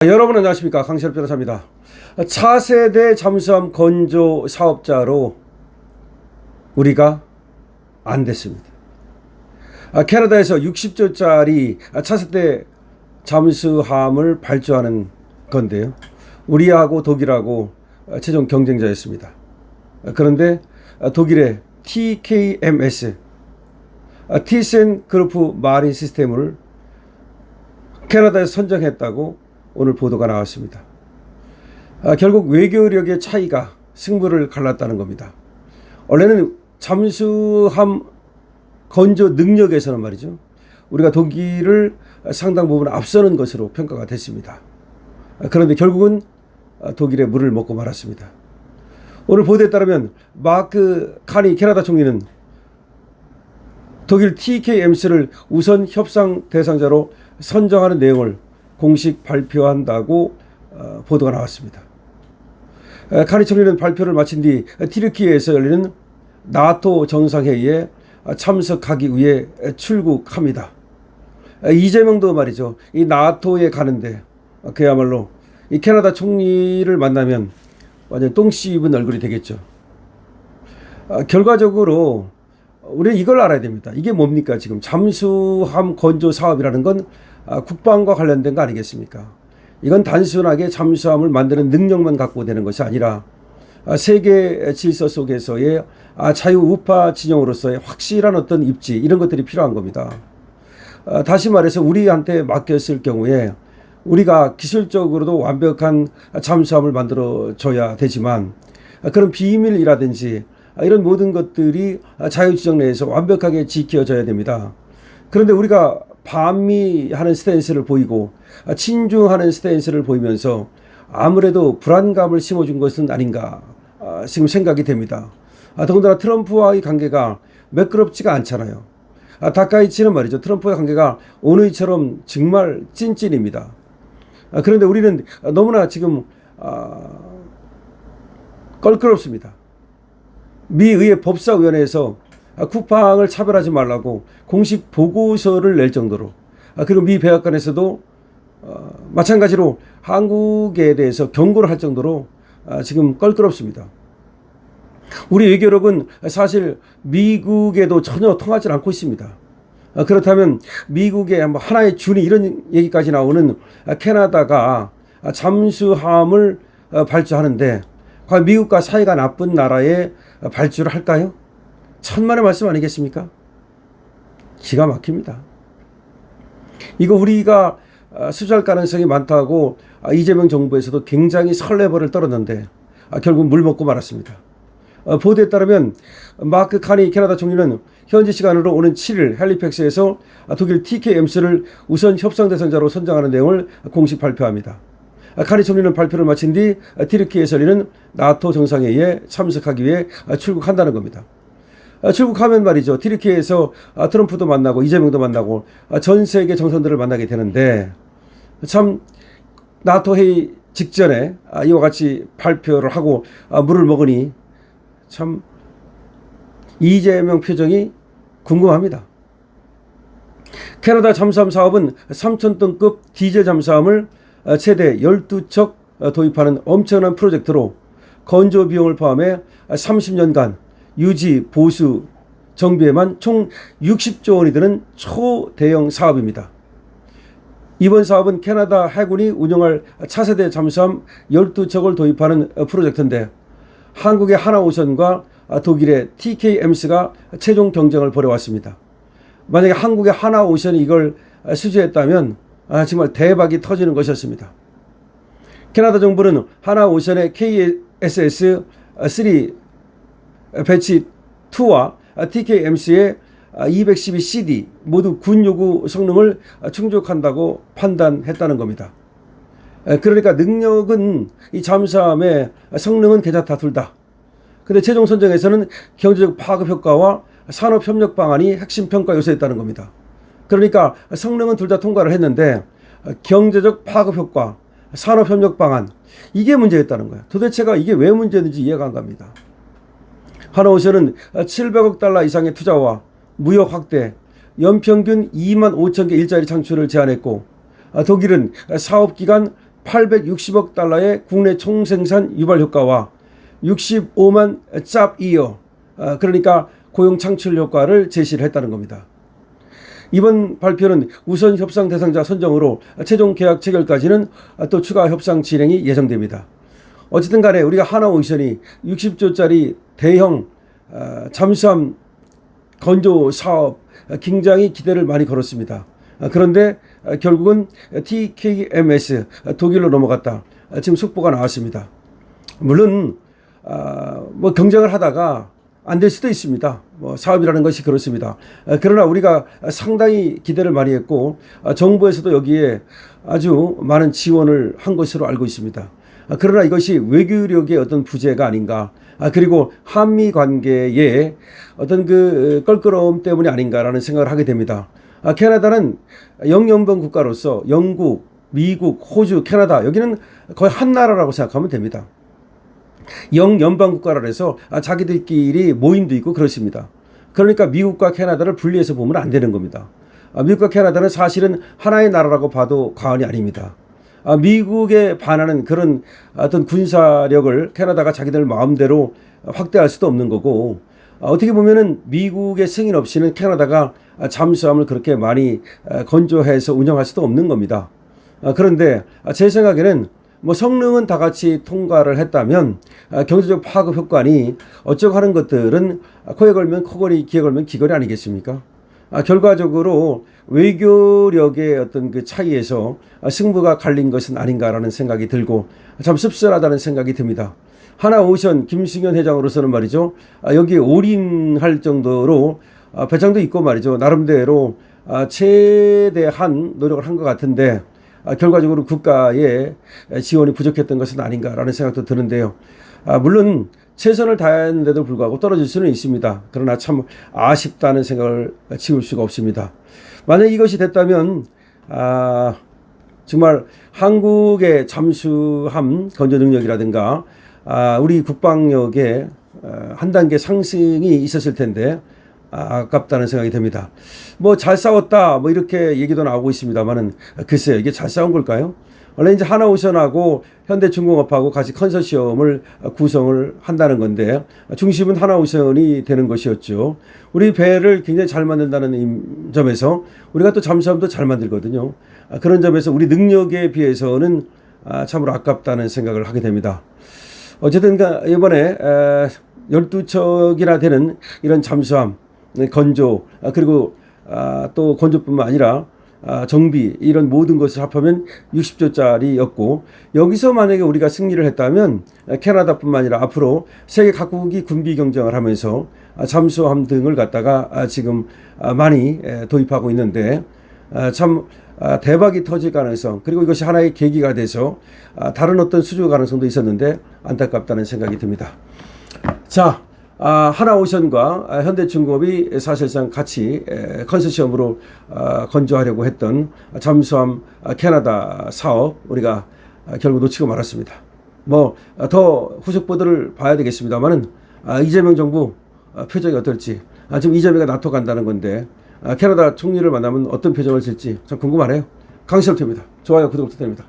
여러분 안녕하십니까, 강시엽 변호사입니다. 차세대 잠수함 건조 사업자로 우리가 안 됐습니다. 캐나다에서 60조짜리 차세대 잠수함을 발주하는 건데요, 우리하고 독일하고 최종 경쟁자였습니다. 그런데 독일의 TKMS 티센그루프 마린 시스템을 캐나다에서 선정했다고 오늘 보도가 나왔습니다. 결국 외교력의 차이가 승부를 갈랐다는 겁니다. 원래는 잠수함 건조 능력에서는 말이죠, 우리가 독일을 상당 부분 앞서는 것으로 평가가 됐습니다. 그런데 결국은 독일의 물을 먹고 말았습니다. 오늘 보도에 따르면 마크 카니 캐나다 총리는 독일 TKMS를 우선 협상 대상자로 선정하는 내용을 공식 발표한다고 보도가 나왔습니다. 카니 총리는 발표를 마친 뒤 티르키예에서 열리는 나토 정상회의에 참석하기 위해 출국합니다. 이재명도 말이죠, 이 나토에 가는데 그야말로 이 캐나다 총리를 만나면 완전 똥 씹은 얼굴이 되겠죠. 결과적으로 우리는 이걸 알아야 됩니다. 이게 뭡니까? 지금 잠수함 건조 사업이라는 건 국방과 관련된 거 아니겠습니까? 이건 단순하게 잠수함을 만드는 능력만 갖고 되는 것이 아니라 세계 질서 속에서의 자유우파 진영으로서의 확실한 어떤 입지, 이런 것들이 필요한 겁니다. 다시 말해서 우리한테 맡겼을 경우에 우리가 기술적으로도 완벽한 잠수함을 만들어줘야 되지만 그런 비밀이라든지 이런 모든 것들이 자유지정 내에서 완벽하게 지켜져야 됩니다. 그런데 우리가 반미하는 스탠스를 보이고 친중하는 스탠스를 보이면서 아무래도 불안감을 심어준 것은 아닌가 지금 생각이 됩니다. 더군다나 트럼프와의 관계가 매끄럽지가 않잖아요. 다카이치는 말이죠, 트럼프와의 관계가 오늘처럼 정말 찐찐입니다. 그런데 우리는 너무나 지금 껄끄럽습니다. 미 의회 법사위원회에서 쿠팡을 차별하지 말라고 공식 보고서를 낼 정도로, 그리고 미 백악관에서도 마찬가지로 한국에 대해서 경고를 할 정도로 지금 껄끄럽습니다. 우리 외교력은 사실 미국에도 전혀 통하지 않고 있습니다. 그렇다면 미국의 하나의 준이, 이런 얘기까지 나오는 캐나다가 잠수함을 발주하는데 과연 미국과 사이가 나쁜 나라에 발주를 할까요? 천만의 말씀 아니겠습니까? 기가 막힙니다. 이거 우리가 수주할 가능성이 많다고 이재명 정부에서도 굉장히 설레발을 떨었는데 결국 물 먹고 말았습니다. 보도에 따르면 마크 카니 캐나다 총리는 현지 시간으로 오는 7일 헬리팩스에서 독일 TKMS를 우선 협상 대상자로 선정하는 내용을 공식 발표합니다. 카니 총리는 발표를 마친 뒤 티르키예에서 열리는 나토 정상회의에 참석하기 위해 출국한다는 겁니다. 출국하면 말이죠, 티르키예에서 트럼프도 만나고 이재명도 만나고 전 세계 정상들을 만나게 되는데, 참 나토 회의 직전에 이와 같이 발표를 하고 물을 먹으니 참 이재명 표정이 궁금합니다. 캐나다 잠수함 사업은 3,000톤급 디젤 잠수함을 최대 12척 도입하는 엄청난 프로젝트로 건조 비용을 포함해 30년간 유지, 보수, 정비에만 총 60조 원이 드는 초대형 사업입니다. 이번 사업은 캐나다 해군이 운영할 차세대 잠수함 12척을 도입하는 프로젝트인데, 한국의 하나오션과 독일의 TKMS가 최종 경쟁을 벌여왔습니다. 만약에 한국의 하나오션이 이걸 수주했다면 정말 대박이 터지는 것이었습니다. 캐나다 정부는 하나오션의 KSS-3 배치 2와 TKMS의 212CD 모두 군 요구 성능을 충족한다고 판단했다는 겁니다. 그러니까 능력은, 이 잠수함의 성능은 괜찮다, 둘 다. 근데 최종 선정에서는 경제적 파급 효과와 산업 협력 방안이 핵심 평가 요소였다는 겁니다. 그러니까 성능은 둘 다 통과를 했는데 경제적 파급 효과, 산업 협력 방안, 이게 문제였다는 거예요. 도대체가 이게 왜 문제였는지 이해가 안 갑니다. 하나오션은 700억 달러 이상의 투자와 무역 확대, 연평균 2만 5천 개 일자리 창출을 제안했고, 독일은 사업기간 860억 달러의 국내 총생산 유발 효과와 65만 잡이어 그러니까 고용 창출 효과를 제시를 했다는 겁니다. 이번 발표는 우선 협상 대상자 선정으로 최종 계약 체결까지는 또 추가 협상 진행이 예정됩니다. 어쨌든 간에 우리가 하나오션이 60조짜리 대형 잠수함 건조 사업 굉장히 기대를 많이 걸었습니다. 그런데 결국은 TKMS 독일로 넘어갔다. 지금 속보가 나왔습니다. 물론 뭐 경쟁을 하다가 안 될 수도 있습니다. 뭐 사업이라는 것이 그렇습니다. 그러나 우리가 상당히 기대를 많이 했고 정부에서도 여기에 아주 많은 지원을 한 것으로 알고 있습니다. 그러나 이것이 외교력의 어떤 부재가 아닌가, 그리고 한미 관계의 어떤 그 껄끄러움 때문이 아닌가라는 생각을 하게 됩니다. 캐나다는 영연방 국가로서 영국, 미국, 호주, 캐나다 여기는 거의 한 나라라고 생각하면 됩니다. 영연방 국가라 해서 자기들끼리 모임도 있고 그렇습니다. 그러니까 미국과 캐나다를 분리해서 보면 안 되는 겁니다. 미국과 캐나다는 사실은 하나의 나라라고 봐도 과언이 아닙니다. 미국에 반하는 그런 어떤 군사력을 캐나다가 자기들 마음대로 확대할 수도 없는 거고, 어떻게 보면은 미국의 승인 없이는 캐나다가 잠수함을 그렇게 많이 건조해서 운영할 수도 없는 겁니다. 그런데 제 생각에는 뭐 성능은 다 같이 통과를 했다면 경제적 파급 효과니 어쩌고 하는 것들은 코에 걸면 코걸이, 귀에 걸면 귀걸이 아니겠습니까? 결과적으로 외교력의 어떤 그 차이에서 승부가 갈린 것은 아닌가라는 생각이 들고 참 씁쓸하다는 생각이 듭니다. 하나오션 김승현 회장으로서는 말이죠, 여기에 올인할 정도로 배짱도 있고 말이죠, 나름대로 최대한 노력을 한 것 같은데 결과적으로 국가의 지원이 부족했던 것은 아닌가라는 생각도 드는데요. 물론 최선을 다했는데도 불구하고 떨어질 수는 있습니다. 그러나 참 아쉽다는 생각을 지울 수가 없습니다. 만약 이것이 됐다면 정말 한국의 잠수함 건조 능력이라든가 우리 국방력의 한 단계 상승이 있었을 텐데 아깝다는 생각이 듭니다. 뭐 잘 싸웠다 뭐 이렇게 얘기도 나오고 있습니다만은 글쎄요, 이게 잘 싸운 걸까요? 원래 이제 하나오션하고 현대중공업하고 같이 컨소시엄을 구성을 한다는 건데 중심은 하나오션이 되는 것이었죠. 우리 배를 굉장히 잘 만든다는 점에서 우리가 또 잠수함도 잘 만들거든요. 그런 점에서 우리 능력에 비해서는 참으로 아깝다는 생각을 하게 됩니다. 어쨌든 이번에 12척이나 되는 이런 잠수함 건조 그리고 또 건조뿐만 아니라 정비 이런 모든 것을 합하면 60조짜리였고, 여기서 만약에 우리가 승리를 했다면 캐나다뿐만 아니라 앞으로 세계 각국이 군비 경쟁을 하면서 잠수함 등을 갖다가 지금 많이 도입하고 있는데 참 대박이 터질 가능성, 그리고 이것이 하나의 계기가 돼서 다른 어떤 수주 가능성도 있었는데 안타깝다는 생각이 듭니다. 자, 하나오션과 현대중공업이 사실상 같이 컨소시엄으로 건조하려고 했던 잠수함 캐나다 사업 우리가 결국 놓치고 말았습니다. 뭐 더 후속 보도를 봐야 되겠습니다만은 이재명 정부 표정이 어떨지, 지금 이재명이 나토 간다는 건데 캐나다 총리를 만나면 어떤 표정을 질지 참 궁금하네요. 강시혁입니다. 좋아요, 구독 부탁드립니다.